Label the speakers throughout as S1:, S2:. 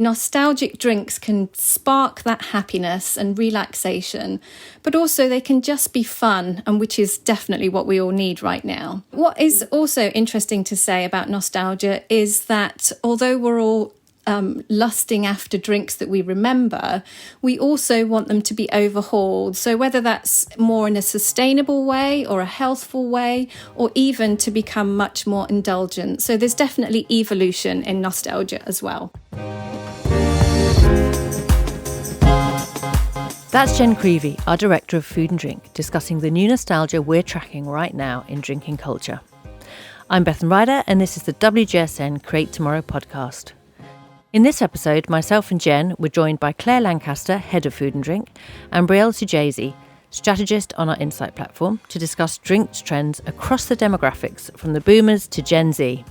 S1: Nostalgic drinks can spark that happiness and relaxation, but also they can just be fun, and which is definitely what we all need right now. What is also interesting to say about nostalgia is that although we're all lusting after drinks that we remember, we also want them to be overhauled. So whether that's more in a sustainable way or a healthful way, or even to become much more indulgent. So there's definitely evolution in nostalgia as well.
S2: That's Jen Creevy, our Director of Food and Drink, discussing the new nostalgia we're tracking right now in drinking culture. I'm Bethan Ryder, and this is the WGSN Create Tomorrow podcast. In this episode, myself and Jen were joined by Claire Lancaster, Head of Food and Drink, and Brielle Saggese, Strategist on our Insight platform, to discuss drinks trends across the demographics from the boomers to Gen Z.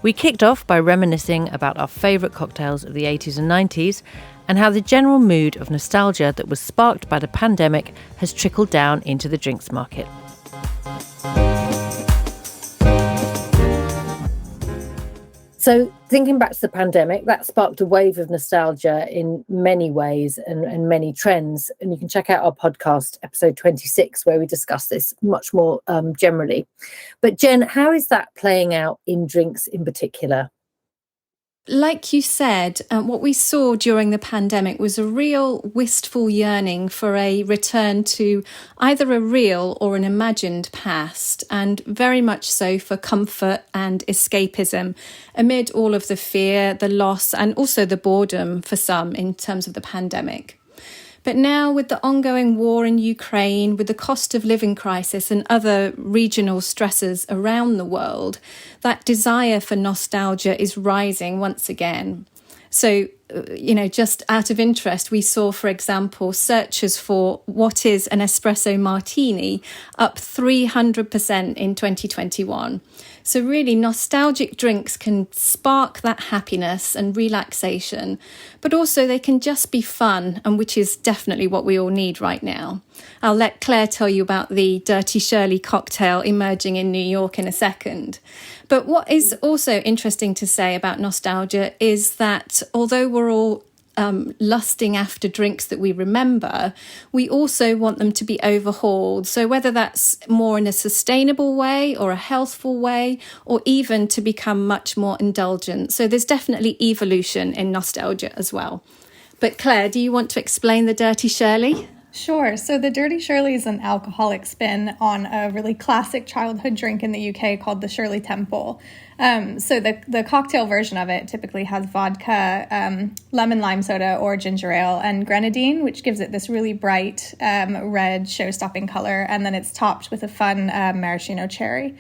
S2: We kicked off by reminiscing about our favourite cocktails of the 80s and 90s and how the general mood of nostalgia that was sparked by the pandemic has trickled down into the drinks market. So thinking back to the pandemic, that sparked a wave of nostalgia in many ways and many trends. And you can check out our podcast, episode 26, where we discuss this much more generally. But Jen, how is that playing out in drinks in particular?
S1: Like you said, what we saw during the pandemic was a real wistful yearning for a return to either a real or an imagined past, and very much so for comfort and escapism amid all of the fear, the loss, and also the boredom for some in terms of the pandemic. But now, with the ongoing war in Ukraine, with the cost of living crisis and other regional stresses around the world, that desire for nostalgia is rising once again. So, just out of interest, we saw, for example, searches for what is an espresso martini up 300% in 2021. So really, nostalgic drinks can spark that happiness and relaxation, but also they can just be fun, and which is definitely what we all need right now. I'll let Claire tell you about the Dirty Shirley cocktail emerging in New York in a second. But what is also interesting to say about nostalgia is that although we're all lusting after drinks that we remember, we also want them to be overhauled. So whether that's more in a sustainable way or a healthful way, or even to become much more indulgent. So there's definitely evolution in nostalgia as well. But Claire, do you want to explain the Dirty Shirley?
S3: Sure. So the Dirty Shirley is an alcoholic spin on a really classic childhood drink in the UK called the Shirley Temple. So the cocktail version of it typically has vodka, lemon lime soda or ginger ale, and grenadine, which gives it this really bright red show-stopping color. And then it's topped with a fun maraschino cherry.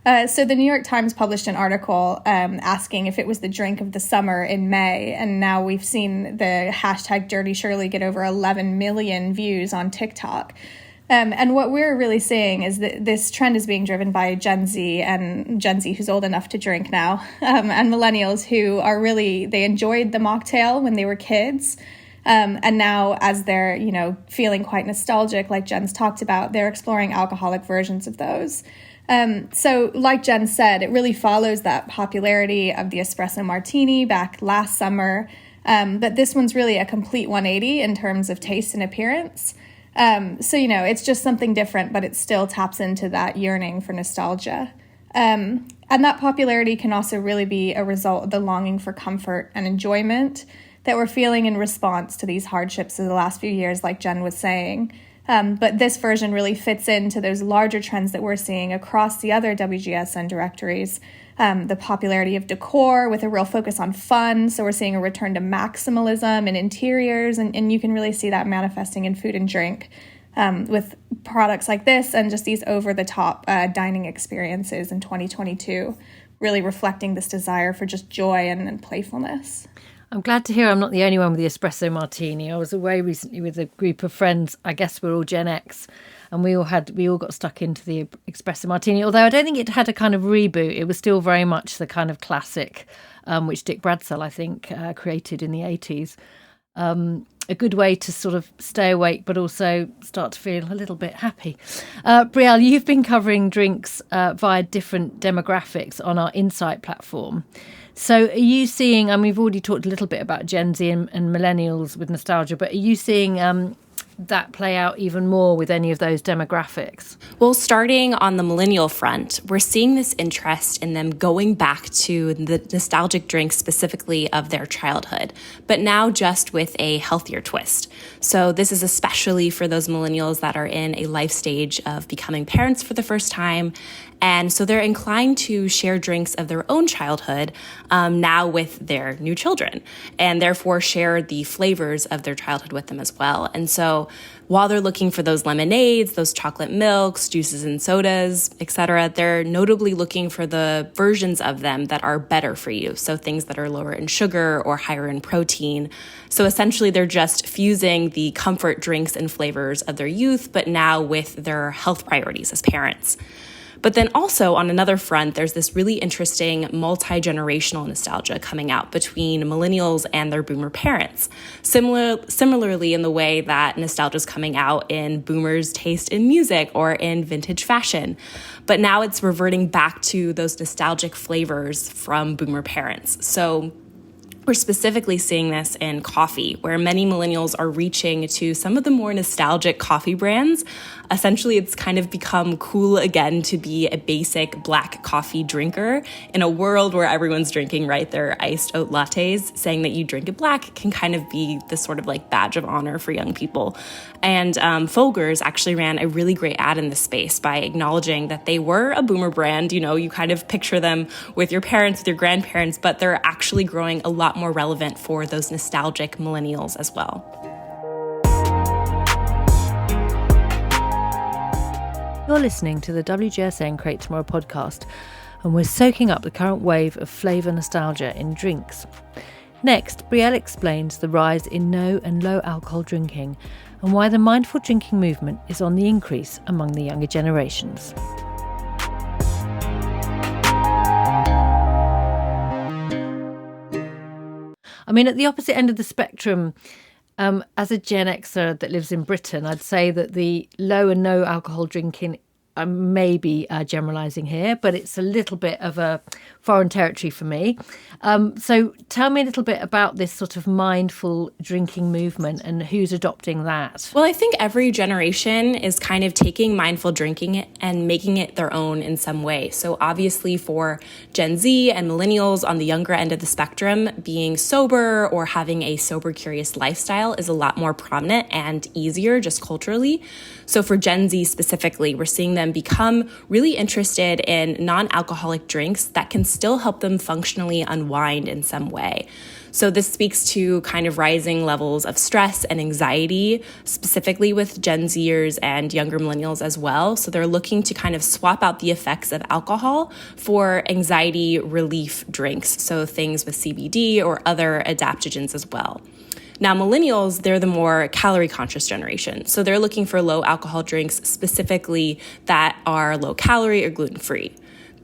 S3: So the New York Times published an article asking if it was the drink of the summer in May, and now we've seen the hashtag Dirty Shirley get over 11 million views on TikTok. And what we're really seeing is that this trend is being driven by Gen Z who's old enough to drink now, and millennials who are really, they enjoyed the mocktail when they were kids. And now as they're, feeling quite nostalgic, like Jen's talked about, they're exploring alcoholic versions of those. So like Jen said, it really follows that popularity of the espresso martini back last summer. But this one's really a complete 180 in terms of taste and appearance. So, it's just something different, but it still taps into that yearning for nostalgia. And that popularity can also really be a result of the longing for comfort and enjoyment that we're feeling in response to these hardships of the last few years, like Jen was saying. But this version really fits into those larger trends that we're seeing across the other WGSN directories. The popularity of decor with a real focus on fun. So we're seeing a return to maximalism in interiors, and you can really see that manifesting in food and drink with products like this and just these over-the-top dining experiences in 2022, really reflecting this desire for just joy and playfulness.
S2: I'm glad to hear I'm not the only one with the espresso martini. I was away recently with a group of friends. I guess we're all Gen X, and we all got stuck into the espresso martini. Although I don't think it had a kind of reboot. It was still very much the kind of classic, which Dick Bradsell, I think, created in the 80s. A good way to sort of stay awake, but also start to feel a little bit happy. Brielle, you've been covering drinks via different demographics on our Insight platform. So are you seeing, and we've already talked a little bit about Gen Z and millennials with nostalgia, but are you seeing that play out even more with any of those demographics?
S4: Well, starting on the millennial front, we're seeing this interest in them going back to the nostalgic drinks specifically of their childhood, but now just with a healthier twist. So this is especially for those millennials that are in a life stage of becoming parents for the first time. And so they're inclined to share drinks of their own childhood now with their new children, and therefore share the flavors of their childhood with them as well. And so while they're looking for those lemonades, those chocolate milks, juices and sodas, etc., they're notably looking for the versions of them that are better for you. So things that are lower in sugar or higher in protein. So essentially they're just fusing the comfort drinks and flavors of their youth, but now with their health priorities as parents. But then also on another front, there's this really interesting multi-generational nostalgia coming out between millennials and their boomer parents. Similarly in the way that nostalgia is coming out in boomers' taste in music or in vintage fashion. But now it's reverting back to those nostalgic flavors from boomer parents. So we're specifically seeing this in coffee, where many millennials are reaching to some of the more nostalgic coffee brands. Essentially, it's kind of become cool again to be a basic black coffee drinker in a world where everyone's drinking, right, their iced oat lattes. Saying that you drink it black can kind of be this sort of like badge of honor for young people. And Folgers actually ran a really great ad in this space by acknowledging that they were a boomer brand. You know, you kind of picture them with your parents, with your grandparents, but they're actually growing a lot more relevant for those nostalgic millennials as well.
S2: You're listening to the WGSN Create Tomorrow podcast, and we're soaking up the current wave of flavour nostalgia in drinks. Next, Brielle explains the rise in no and low alcohol drinking and why the mindful drinking movement is on the increase among the younger generations. I mean, at the opposite end of the spectrum, as a Gen Xer that lives in Britain, I'd say that the low and no alcohol drinking, maybe generalising here, but it's a little bit of a foreign territory for me. So tell me a little bit about this sort of mindful drinking movement and who's adopting that.
S4: Well, I think every generation is kind of taking mindful drinking and making it their own in some way. So obviously for Gen Z and millennials on the younger end of the spectrum, being sober or having a sober, curious lifestyle is a lot more prominent and easier just culturally. So for Gen Z specifically, we're seeing them become really interested in non-alcoholic drinks that can still help them functionally unwind in some way. So this speaks to kind of rising levels of stress and anxiety, specifically with Gen Zers and younger millennials as well. So they're looking to kind of swap out the effects of alcohol for anxiety relief drinks. So things with CBD or other adaptogens as well. Now, millennials, they're the more calorie conscious generation. So they're looking for low alcohol drinks specifically that are low calorie or gluten free.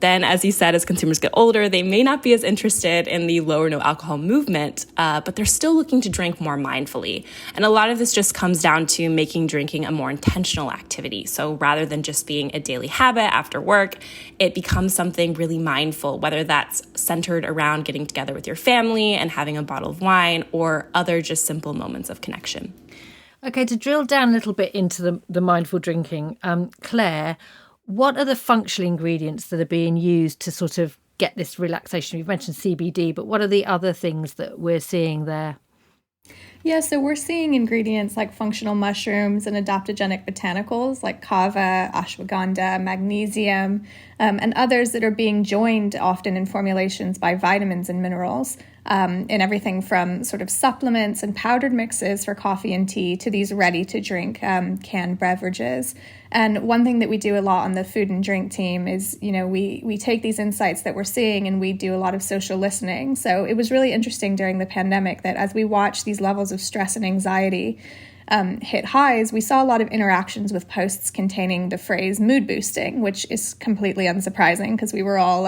S4: Then, as you said, as consumers get older, they may not be as interested in the low or no alcohol movement, but they're still looking to drink more mindfully. And a lot of this just comes down to making drinking a more intentional activity. So rather than just being a daily habit after work, it becomes something really mindful, whether that's centered around getting together with your family and having a bottle of wine or other just simple moments of connection.
S2: Okay, to drill down a little bit into the mindful drinking, Claire, what are the functional ingredients that are being used to sort of get this relaxation? You've mentioned CBD, but what are the other things that we're seeing there?
S3: Yeah, so we're seeing ingredients like functional mushrooms and adaptogenic botanicals like kava, ashwagandha, magnesium, and others that are being joined often in formulations by vitamins and minerals, in everything from sort of supplements and powdered mixes for coffee and tea to these ready-to-drink canned beverages. And one thing that we do a lot on the food and drink team is, you know, we take these insights that we're seeing and we do a lot of social listening. So it was really interesting during the pandemic that as we watched these levels of stress and anxiety hit highs, we saw a lot of interactions with posts containing the phrase mood boosting, which is completely unsurprising because we were all,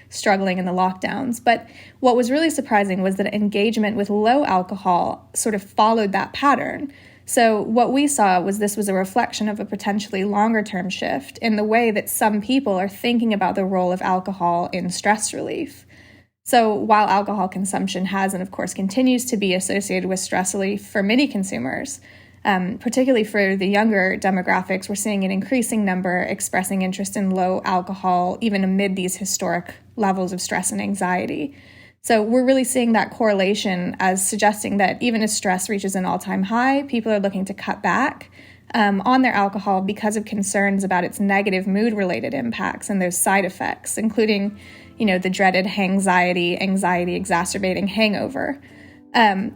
S3: struggling in the lockdowns. But what was really surprising was that engagement with low alcohol sort of followed that pattern. So what we saw was this was a reflection of a potentially longer-term shift in the way that some people are thinking about the role of alcohol in stress relief. So while alcohol consumption has and of course continues to be associated with stress relief for many consumers, particularly for the younger demographics, we're seeing an increasing number expressing interest in low alcohol, even amid these historic levels of stress and anxiety. So we're really seeing that correlation as suggesting that even as stress reaches an all-time high, people are looking to cut back on their alcohol because of concerns about its negative mood-related impacts and those side effects, including, the dreaded anxiety exacerbating hangover.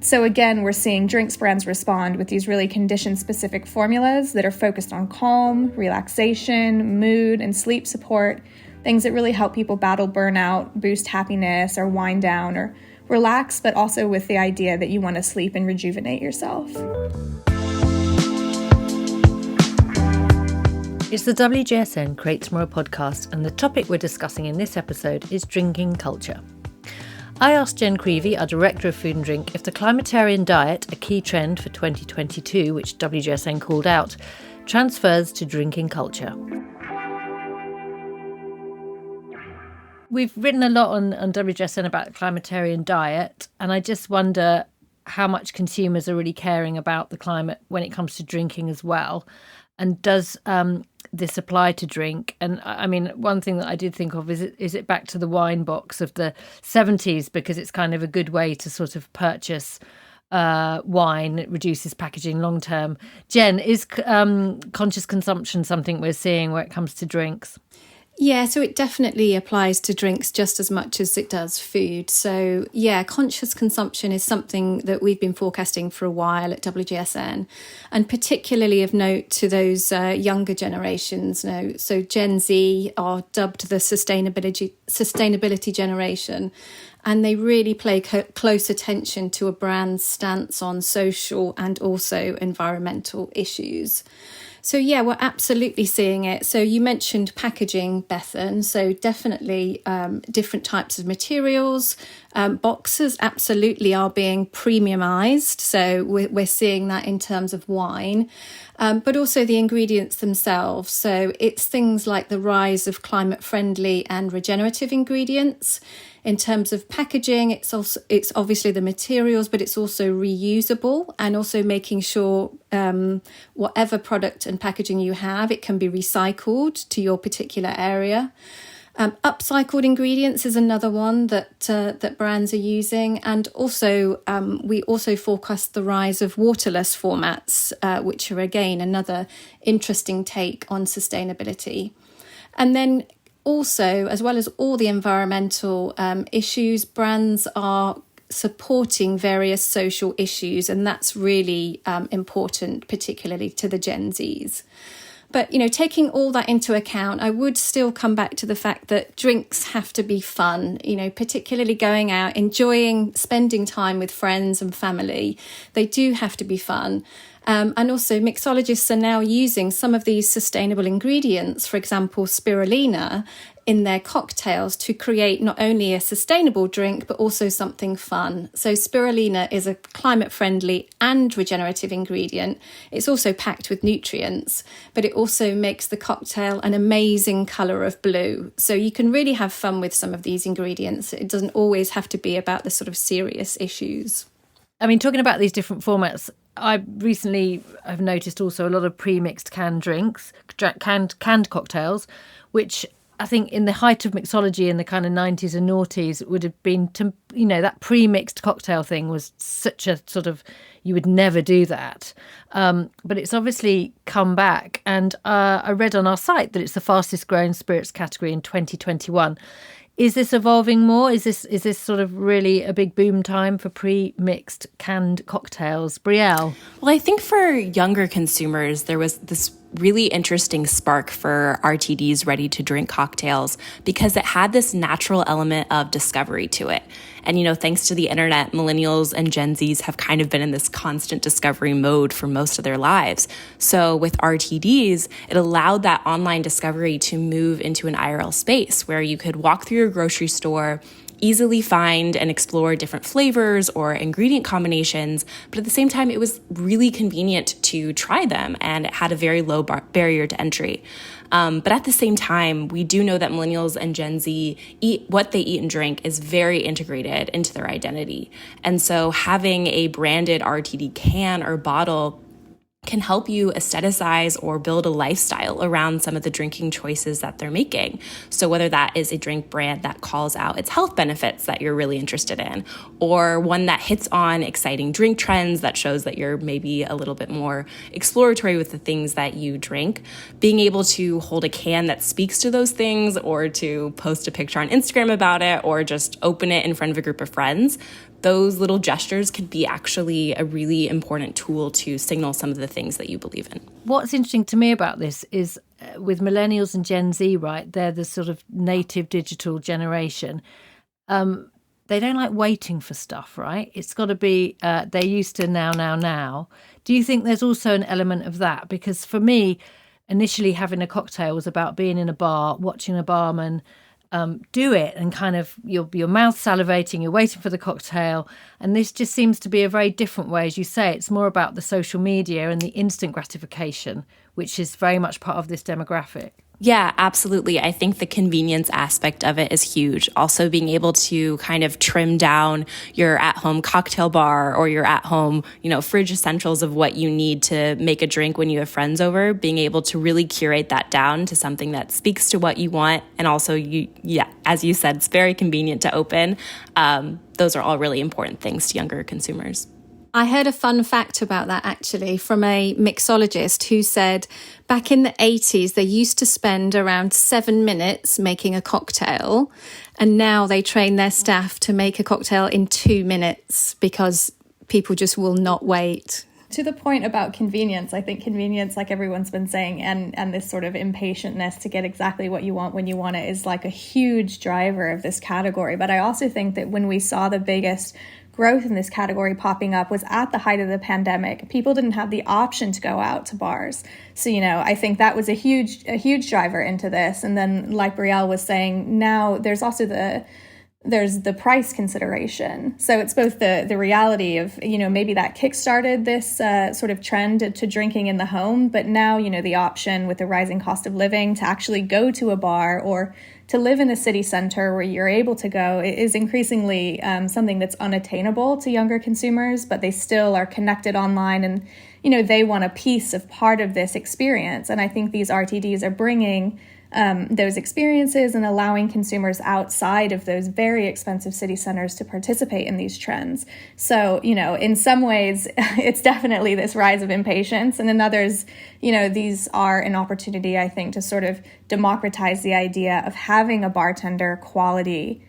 S3: So again, we're seeing drinks brands respond with these really condition-specific formulas that are focused on calm, relaxation, mood, and sleep support, things that really help people battle burnout, boost happiness, or wind down, or relax, but also with the idea that you want to sleep and rejuvenate yourself.
S2: It's the WGSN Create Tomorrow podcast, and the topic we're discussing in this episode is drinking culture. I asked Jen Creevy, our Director of Food and Drink, if the climatarian diet, a key trend for 2022, which WGSN called out, transfers to drinking culture. We've written a lot on WGSN about the climatarian diet, and I just wonder how much consumers are really caring about the climate when it comes to drinking as well. And does this apply to drink? And I mean, one thing that I did think of is it back to the wine box of the 70s, because it's kind of a good way to sort of purchase wine. It reduces packaging long term. Jen, is conscious consumption something we're seeing where it comes to drinks?
S1: Yeah, so it definitely applies to drinks just as much as it does food. So yeah, conscious consumption is something that we've been forecasting for a while at WGSN, and particularly of note to those younger generations. So Gen Z are dubbed the sustainability generation, and they really pay close attention to a brand's stance on social and also environmental issues. So yeah, we're absolutely seeing it. So you mentioned packaging, Bethan. So definitely different types of materials. Boxes absolutely are being premiumized. So we're seeing that in terms of wine, but also the ingredients themselves. So it's things like the rise of climate-friendly and regenerative ingredients. In terms of packaging, it's obviously the materials, but it's also reusable, and also making sure whatever product and packaging you have, it can be recycled to your particular area. Upcycled ingredients is another one that brands are using, and also we also forecast the rise of waterless formats, which are again another interesting take on sustainability. And then also, as well as all the environmental issues, brands are supporting various social issues, and that's really important, particularly to the Gen Zs. But, taking all that into account, I would still come back to the fact that drinks have to be fun, particularly going out, enjoying, spending time with friends and family. They do have to be fun. And also mixologists are now using some of these sustainable ingredients, for example, spirulina, in their cocktails to create not only a sustainable drink, but also something fun. So spirulina is a climate-friendly and regenerative ingredient. It's also packed with nutrients, but it also makes the cocktail an amazing colour of blue. So you can really have fun with some of these ingredients. It doesn't always have to be about the sort of serious issues.
S2: I mean, talking about these different formats, I recently have noticed also a lot of pre-mixed canned drinks, canned cocktails, which I think in the height of mixology in the kind of 90s and noughties would have been, that pre-mixed cocktail thing was such a sort of, you would never do that. But it's obviously come back. And I read on our site that it's the fastest growing spirits category in 2021. Is this evolving more? Is this sort of really a big boom time for pre-mixed canned cocktails? Brielle?
S4: Well, I think for younger consumers, there was this really interesting spark for RTD's ready-to-drink cocktails because it had this natural element of discovery to it. And, thanks to the internet, millennials and Gen Zs have kind of been in this constant discovery mode for most of their lives. So with RTDs, it allowed that online discovery to move into an IRL space where you could walk through your grocery store, easily find and explore different flavors or ingredient combinations, but at the same time, it was really convenient to try them, and it had a very low barrier to entry. But at the same time, we do know that millennials and Gen Z what they eat and drink is very integrated into their identity. And so having a branded RTD can or bottle can help you aestheticize or build a lifestyle around some of the drinking choices that they're making. So whether that is a drink brand that calls out its health benefits that you're really interested in, or one that hits on exciting drink trends that shows that you're maybe a little bit more exploratory with the things that you drink, being able to hold a can that speaks to those things, or to post a picture on Instagram about it, or just open it in front of a group of friends, those little gestures could be actually a really important tool to signal some of the things that you believe in.
S2: What's interesting to me about this is with millennials and Gen Z, right, they're the sort of native digital generation. They don't like waiting for stuff, right? It's got to be, they're used to now. Do you think there's also an element of that? Because for me, initially having a cocktail was about being in a bar, watching a barman do it, and kind of your mouth salivating, you're waiting for the cocktail. And this just seems to be a very different way, as you say. It's more about the social media and the instant gratification, which is very much part of this demographic.
S4: Yeah, absolutely. I think the convenience aspect of it is huge. Also being able to kind of trim down your at-home cocktail bar or your at-home, fridge essentials of what you need to make a drink when you have friends over, being able to really curate that down to something that speaks to what you want. And also, as you said, it's very convenient to open. Those are all really important things to younger consumers.
S1: I heard a fun fact about that actually from a mixologist who said back in the 80s, they used to spend around 7 minutes making a cocktail. And now they train their staff to make a cocktail in 2 minutes because people just will not wait.
S3: To the point about convenience, I think convenience, like everyone's been saying, and this sort of impatientness to get exactly what you want when you want it is like a huge driver of this category. But I also think that when we saw the biggest growth in this category popping up was at the height of the pandemic. People didn't have the option to go out to bars. So, I think that was a huge driver into this. And then, like Brielle was saying, now there's also there's the price consideration. So it's both the reality of, maybe that kickstarted this sort of trend to drinking in the home, but now, the option with the rising cost of living to actually go to a bar or to live in a city center where you're able to go is increasingly something that's unattainable to younger consumers, but they still are connected online and, they want a piece of part of this experience. And I think these RTDs are bringing those experiences and allowing consumers outside of those very expensive city centers to participate in these trends. So, in some ways, it's definitely this rise of impatience. And in others, these are an opportunity, I think, to sort of democratize the idea of having a bartender quality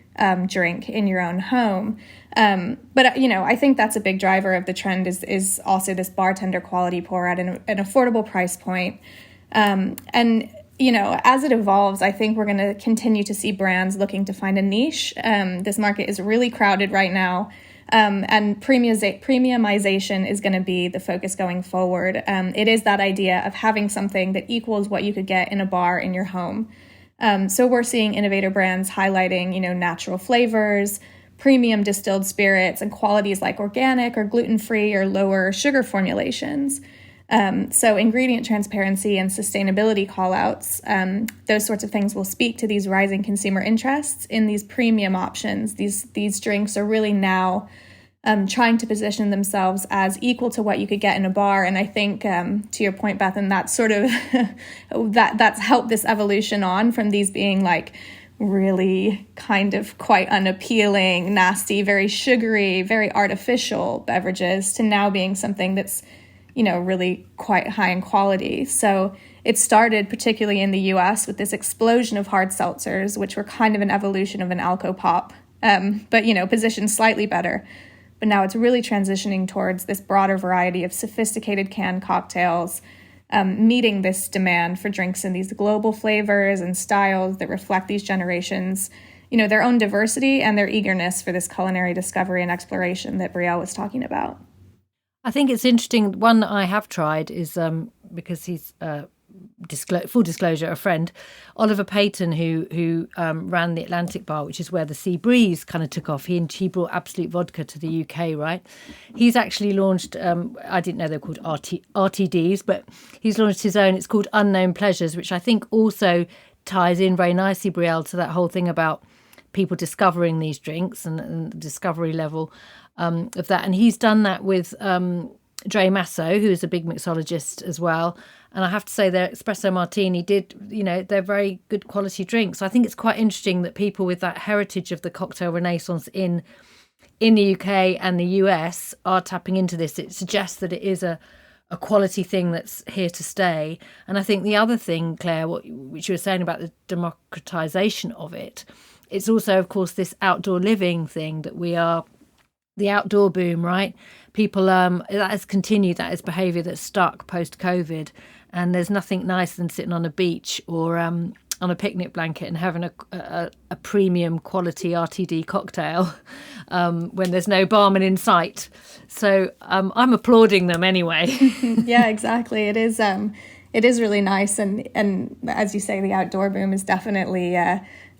S3: drink in your own home. But I think that's a big driver of the trend is also this bartender quality pour at an affordable price point. As it evolves, I think we're going to continue to see brands looking to find a niche. This market is really crowded right now, and premiumization is going to be the focus going forward. It is that idea of having something that equals what you could get in a bar in your home. So we're seeing innovator brands highlighting, natural flavors, premium distilled spirits, and qualities like organic or gluten-free or lower sugar formulations. So ingredient transparency and sustainability callouts, those sorts of things will speak to these rising consumer interests in these premium options. These drinks are really now trying to position themselves as equal to what you could get in a bar. And I think, to your point, Bethan, that's sort of that's helped this evolution on from these being like really kind of quite unappealing, nasty, very sugary, very artificial beverages to now being something that's really quite high in quality. So it started particularly in the US with this explosion of hard seltzers, which were kind of an evolution of an Alco Pop, but positioned slightly better. But now it's really transitioning towards this broader variety of sophisticated canned cocktails, meeting this demand for drinks in these global flavors and styles that reflect these generations, their own diversity and their eagerness for this culinary discovery and exploration that Brielle was talking about.
S2: I think it's interesting. One that I have tried is because he's full disclosure, a friend, Oliver Payton, who ran the Atlantic Bar, which is where the Sea Breeze kind of took off. He brought Absolute Vodka to the UK, right? He's actually launched, I didn't know they were called RTDs, but he's launched his own. It's called Unknown Pleasures, which I think also ties in very nicely, Brielle, to that whole thing about people discovering these drinks and the discovery level of that. And he's done that with Dre Masso, who is a big mixologist as well. And I have to say their espresso martini they're very good quality drinks. I think it's quite interesting that people with that heritage of the cocktail renaissance in the UK and the US are tapping into this. It suggests that it is a quality thing that's here to stay. And I think the other thing, Claire, which you were saying about the democratization of it, it's also, of course, this outdoor living thing that we are, the outdoor boom, right? People, that has continued, that is behaviour that's stuck post-COVID. And there's nothing nicer than sitting on a beach or on a picnic blanket and having a premium quality RTD cocktail when there's no barman in sight. So I'm applauding them anyway.
S3: Yeah, exactly. It is really nice. And as you say, the outdoor boom is definitely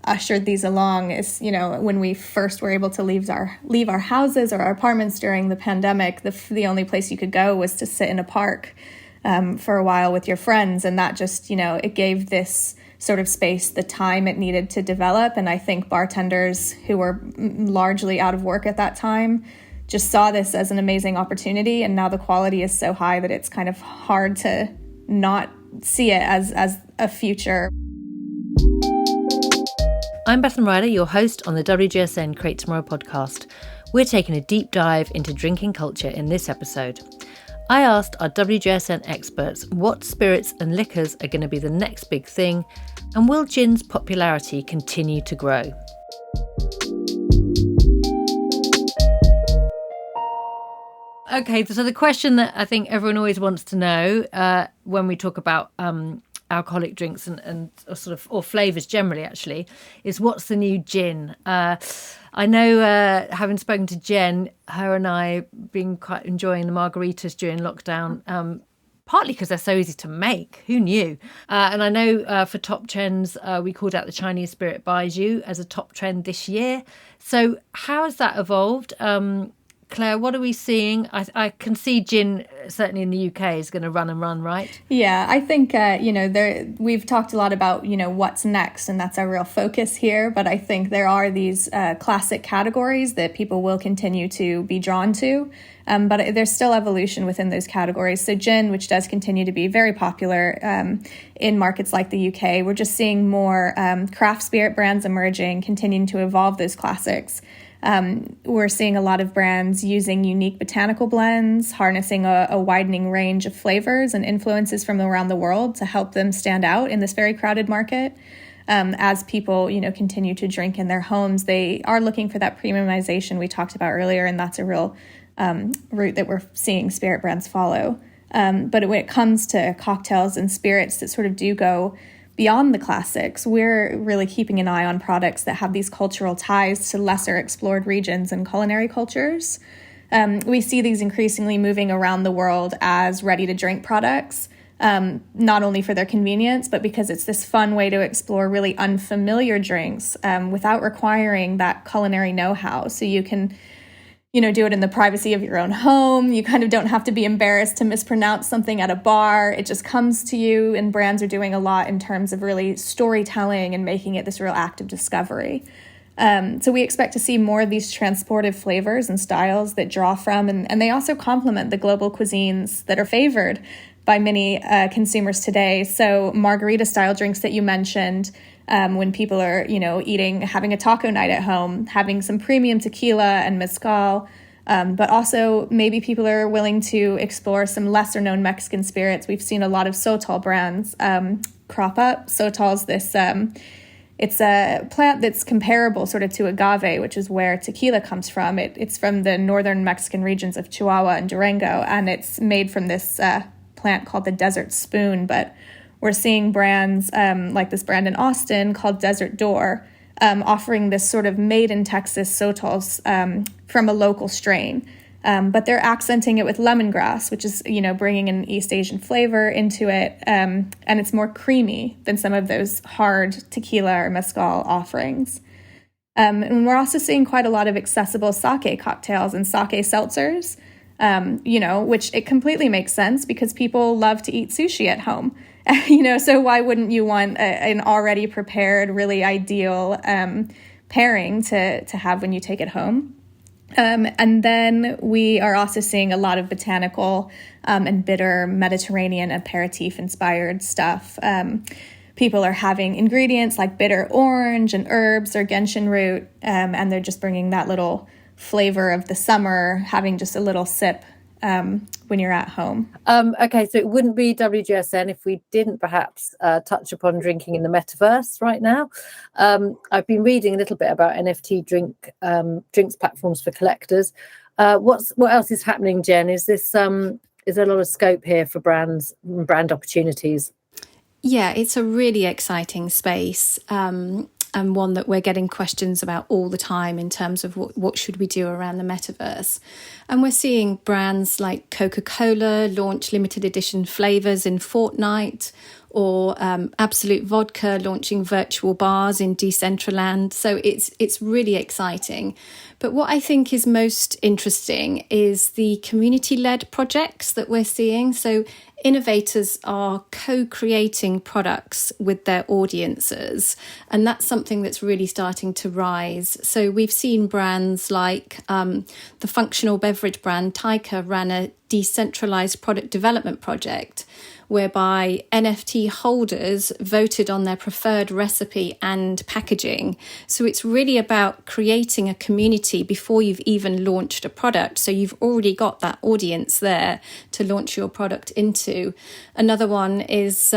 S3: ushered these along. Is, when we first were able to leave our houses or our apartments during the pandemic, the only place you could go was to sit in a park for a while with your friends. And that just, it gave this sort of space the time it needed to develop. And I think bartenders who were largely out of work at that time just saw this as an amazing opportunity. And now the quality is so high that it's kind of hard to not see it as a future.
S2: I'm Bethan Ryder, your host on the WGSN Create Tomorrow podcast. We're taking a deep dive into drinking culture in this episode. I asked our WGSN experts what spirits and liquors are going to be the next big thing, and will gin's popularity continue to grow? Okay, so the question that I think everyone always wants to know when we talk about alcoholic drinks and or flavours generally, actually, is what's the new gin? I know, having spoken to Jen, her and I been quite enjoying the margaritas during lockdown, partly because they're so easy to make. Who knew? And I know for top trends, we called out the Chinese Spirit Baijiu as a top trend this year. So how has that evolved? Claire, what are we seeing? I can see gin, certainly in the UK, is going to run and run, right?
S3: Yeah, I think, we've talked a lot about, what's next, and that's our real focus here. But I think there are these classic categories that people will continue to be drawn to. But there's still evolution within those categories. So gin, which does continue to be very popular in markets like the UK, we're just seeing more craft spirit brands emerging, continuing to evolve those classics. We're seeing a lot of brands using unique botanical blends, harnessing a widening range of flavors and influences from around the world to help them stand out in this very crowded market. As people, continue to drink in their homes, they are looking for that premiumization we talked about earlier, and that's a real route that we're seeing spirit brands follow. But when it comes to cocktails and spirits that sort of do go beyond the classics, we're really keeping an eye on products that have these cultural ties to lesser explored regions and culinary cultures. We see these increasingly moving around the world as ready-to-drink products, not only for their convenience, but because it's this fun way to explore really unfamiliar drinks without requiring that culinary know-how. So you can do it in the privacy of your own home. You kind of don't have to be embarrassed to mispronounce something at a bar. It just comes to you, and brands are doing a lot in terms of really storytelling and making it this real act of discovery. So we expect to see more of these transportive flavors and styles that draw from, and they also complement the global cuisines that are favored by many consumers today. So margarita-style drinks that you mentioned, when people are, having a taco night at home, having some premium tequila and mezcal, but also maybe people are willing to explore some lesser-known Mexican spirits. We've seen a lot of Sotol brands crop up. Sotol's this, it's a plant that's comparable sort of to agave, which is where tequila comes from. It's from the northern Mexican regions of Chihuahua and Durango, and it's made from this plant called the desert spoon, but we're seeing brands like this brand in Austin called Desert Door, offering this sort of made in Texas Sotols from a local strain. But they're accenting it with lemongrass, which is, bringing an East Asian flavor into it. And it's more creamy than some of those hard tequila or mezcal offerings. And we're also seeing quite a lot of accessible sake cocktails and sake seltzers, which it completely makes sense because people love to eat sushi at home. So why wouldn't you want an already prepared, really ideal pairing to have when you take it home? And then we are also seeing a lot of botanical and bitter Mediterranean aperitif-inspired stuff. People are having ingredients like bitter orange and herbs or gentian root, and they're just bringing that little flavor of the summer, having just a little sip when you're at home.
S2: Okay, so it wouldn't be WGSN if we didn't perhaps touch upon drinking in the metaverse right now. I've been reading a little bit about NFT drinks platforms for collectors. What else is happening, Jen? Is there a lot of scope here for brands and brand opportunities?
S1: Yeah, it's a really exciting space. And one that we're getting questions about all the time in terms of what should we do around the metaverse. And we're seeing brands like Coca-Cola launch limited edition flavours in Fortnite, or Absolute Vodka launching virtual bars in Decentraland. So it's really exciting. But what I think is most interesting is the community-led projects that we're seeing. So innovators are co-creating products with their audiences, and that's something that's really starting to rise. So we've seen brands like the functional beverage brand Taika ran a decentralized product development project whereby NFT holders voted on their preferred recipe and packaging. So it's really about creating a community before you've even launched a product. So you've already got that audience there to launch your product into. Another one is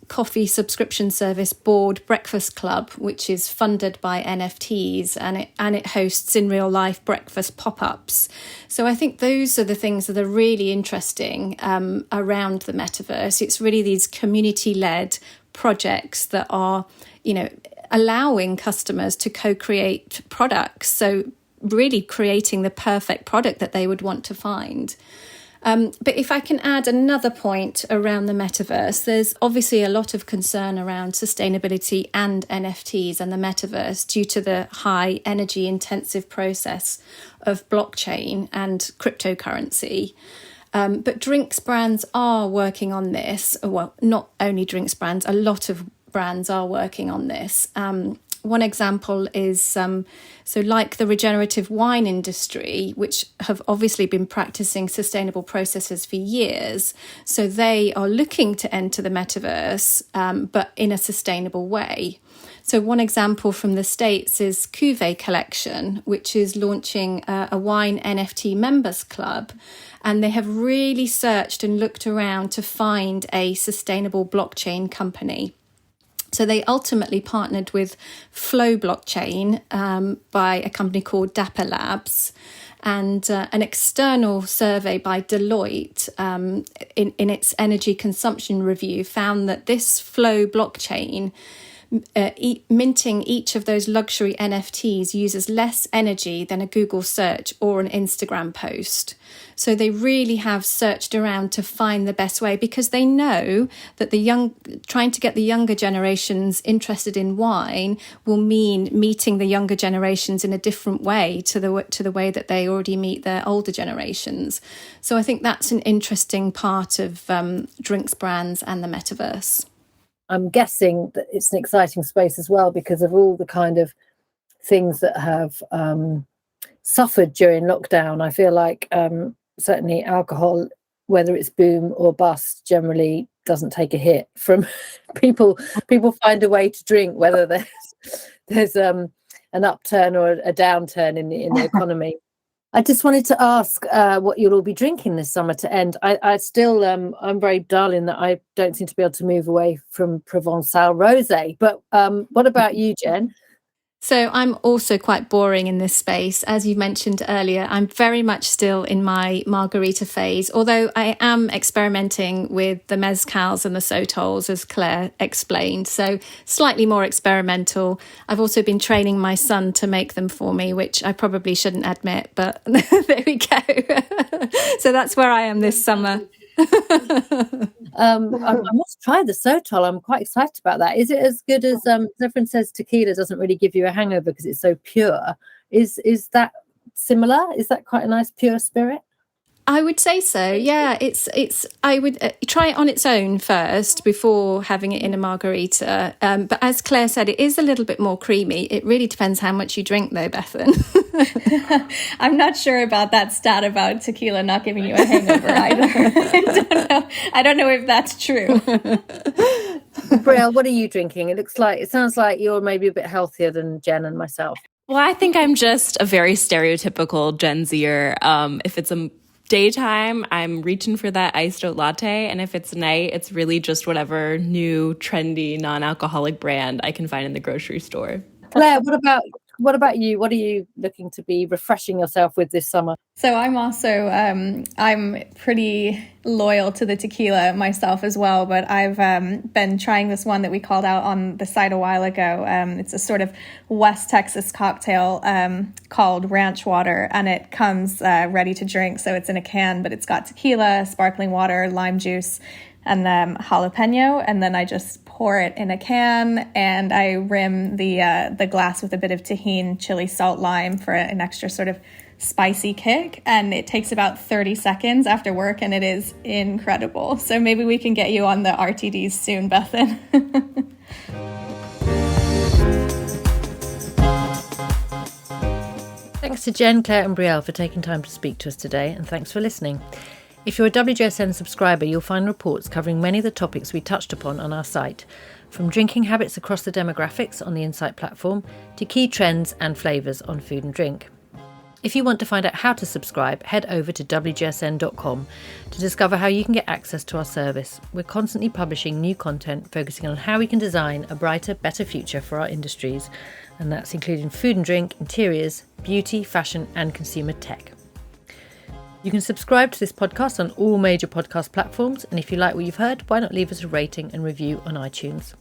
S1: coffee subscription service Board Breakfast Club, which is funded by NFTs, and it hosts in real life breakfast pop-ups. So I think those are the things that are really interesting around the metaverse. It's really these community-led projects that are, allowing customers to co-create products. So really creating the perfect product that they would want to find. But if I can add another point around the metaverse, there's obviously a lot of concern around sustainability and NFTs and the metaverse due to the high energy intensive process of blockchain and cryptocurrency. But drinks brands are working on this. Well, not only drinks brands, a lot of brands are working on this. One example is, so like the regenerative wine industry, which have obviously been practicing sustainable processes for years. So they are looking to enter the metaverse, but in a sustainable way. So one example from the States is Cuvée Collection, which is launching a wine NFT members club. And they have really searched and looked around to find a sustainable blockchain company. So they ultimately partnered with Flow Blockchain by a company called Dapper Labs, and an external survey by Deloitte in its energy consumption review found that this Flow Blockchain, minting each of those luxury NFTs uses less energy than a Google search or an Instagram post. So they really have searched around to find the best way, because they know that trying to get the younger generations interested in wine will mean meeting the younger generations in a different way to the way that they already meet their older generations. So I think that's an interesting part of drinks brands and the metaverse.
S2: I'm guessing that it's an exciting space as well because of all the kind of things that have suffered during lockdown. I feel like certainly alcohol, whether it's boom or bust, generally doesn't take a hit from people. People find a way to drink, whether there's an upturn or a downturn in the economy. I just wanted to ask what you'll all be drinking this summer to end. I still, I'm very dull in that I don't seem to be able to move away from Provençal rosé. But what about you, Jen?
S1: So I'm also quite boring in this space. As you mentioned earlier, I'm very much still in my margarita phase, although I am experimenting with the mezcals and the sotols, as Claire explained. So slightly more experimental. I've also been training my son to make them for me, which I probably shouldn't admit, but there we go. So that's where I am this summer.
S2: I must try the sotol. I'm quite excited about that. Is it as good as everyone says tequila doesn't really give you a hangover because it's so pure? Is that similar? Is that quite a nice pure spirit?
S1: I would say so. Yeah, it's. I would try it on its own first before having it in a margarita. But as Claire said, it is a little bit more creamy. It really depends how much you drink, though, Bethan.
S3: I'm not sure about that stat about tequila not giving you a hangover either. I don't know if that's true.
S2: Brielle, what are you drinking? It sounds like you're maybe a bit healthier than Jen and myself.
S4: Well, I think I'm just a very stereotypical Gen Zer. If it's a daytime, I'm reaching for that iced oat latte. And if it's night, it's really just whatever new, trendy, non-alcoholic brand I can find in the grocery store.
S2: Claire, what about you? What are you looking to be refreshing yourself with this summer?
S3: So I'm also, I'm pretty loyal to the tequila myself as well, but I've been trying this one that we called out on the site a while ago. It's a sort of West Texas cocktail called Ranch Water, and it comes ready to drink. So it's in a can, but it's got tequila, sparkling water, lime juice, and jalapeno, and then I just pour it in a can, and I rim the glass with a bit of tahini, chili, salt, lime for an extra sort of spicy kick, and it takes about 30 seconds after work, and it is incredible. So maybe we can get you on the RTDs soon, Bethan.
S2: Thanks to Jen, Claire and Brielle for taking time to speak to us today, and thanks for listening. If you're a WGSN subscriber, you'll find reports covering many of the topics we touched upon on our site, from drinking habits across the demographics on the Insight platform to key trends and flavours on food and drink. If you want to find out how to subscribe, head over to WGSN.com to discover how you can get access to our service. We're constantly publishing new content focusing on how we can design a brighter, better future for our industries, and that's including food and drink, interiors, beauty, fashion and consumer tech. You can subscribe to this podcast on all major podcast platforms, and if you like what you've heard, why not leave us a rating and review on iTunes?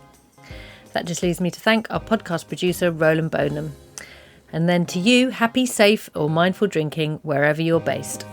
S2: That just leaves me to thank our podcast producer, Roland Bonham. And then to you, happy, safe or mindful drinking wherever you're based.